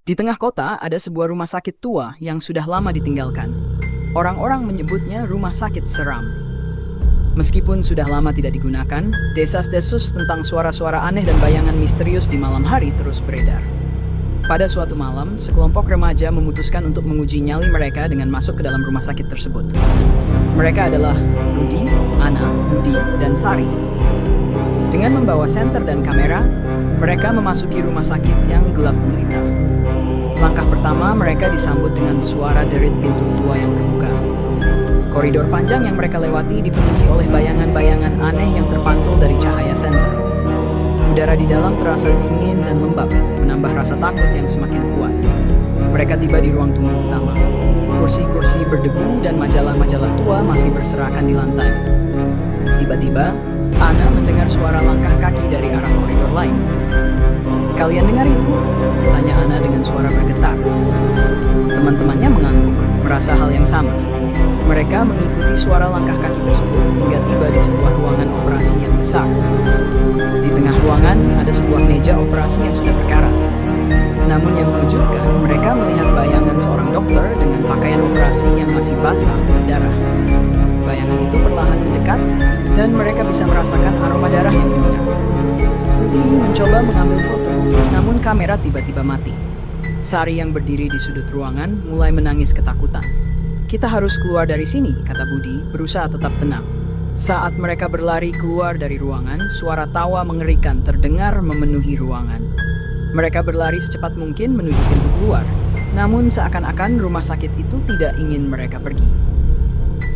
Di tengah kota ada sebuah rumah sakit tua yang sudah lama ditinggalkan. Orang-orang menyebutnya rumah sakit seram. Meskipun sudah lama tidak digunakan, desas-desus tentang suara-suara aneh dan bayangan misterius di malam hari terus beredar. Pada suatu malam, sekelompok remaja memutuskan untuk menguji nyali mereka dengan masuk ke dalam rumah sakit tersebut. Mereka adalah Rudy, Anna, Budi, dan Sari. Dengan membawa senter dan kamera, mereka memasuki rumah sakit yang gelap gulita. Langkah pertama, mereka disambut dengan suara derit pintu tua yang terbuka. Koridor panjang yang mereka lewati dipenuhi oleh bayangan-bayangan aneh yang terpantul dari cahaya senter. Udara di dalam terasa dingin dan lembab, menambah rasa takut yang semakin kuat. Mereka tiba di ruang tunggu utama. Kursi-kursi berdebu dan majalah-majalah tua masih berserakan di lantai. Tiba-tiba, Anna mendengar suara langkah kaki dari arah koridor lain. "Kalian dengar itu?" tanya Anna dengan suara bergetar. Teman-temannya mengangguk, merasa hal yang sama. Mereka mengikuti suara langkah kaki tersebut hingga tiba di sebuah ruangan operasi yang besar. Di tengah ruangan ada sebuah meja operasi yang sudah berkarat. Namun yang mengejutkan, mereka melihat bayangan seorang dokter dengan pakaian operasi yang masih basah oleh darah. Bayangan itu perlahan mendekat, dan mereka bisa merasakan aroma darah yang menyengat. Rudy mencoba mengambil foto, namun kamera tiba-tiba mati. Sari yang berdiri di sudut ruangan mulai menangis ketakutan. "Kita harus keluar dari sini," kata Budi, berusaha tetap tenang. Saat mereka berlari keluar dari ruangan, suara tawa mengerikan terdengar memenuhi ruangan. Mereka berlari secepat mungkin menuju pintu keluar, namun seakan-akan rumah sakit itu tidak ingin mereka pergi.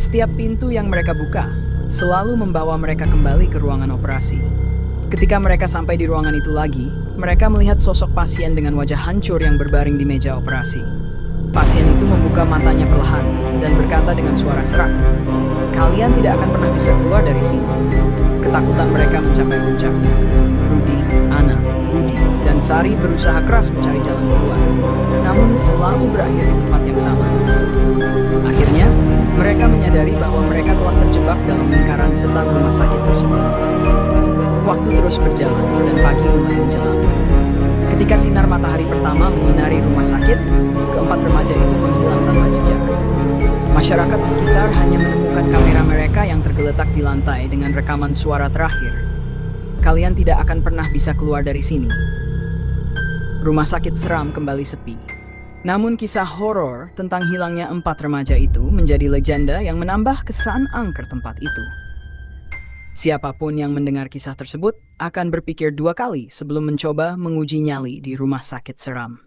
Setiap pintu yang mereka buka selalu membawa mereka kembali ke ruangan operasi. Ketika mereka sampai di ruangan itu lagi, mereka melihat sosok pasien dengan wajah hancur yang berbaring di meja operasi. Pasien itu membuka matanya perlahan dan berkata dengan suara serak, "Kalian tidak akan pernah bisa keluar dari sini." Ketakutan mereka mencapai puncaknya. Rudy, Anna, Budi, dan Sari berusaha keras mencari jalan keluar, namun selalu berakhir di tempat yang sama. Akhirnya, mereka menyadari bahwa mereka telah terjebak dalam lingkaran setan rumah sakit tersebut. Waktu terus berjalan dan pagi mulai menjelang. Ketika sinar matahari pertama menyinari rumah sakit, keempat remaja itu menghilang tanpa jejak. Masyarakat sekitar hanya menemukan kamera mereka yang tergeletak di lantai dengan rekaman suara terakhir. "Kalian tidak akan pernah bisa keluar dari sini." Rumah sakit seram kembali sepi. Namun kisah horor tentang hilangnya empat remaja itu menjadi legenda yang menambah kesan angker tempat itu. Siapapun yang mendengar kisah tersebut akan berpikir dua kali sebelum mencoba menguji nyali di rumah sakit seram.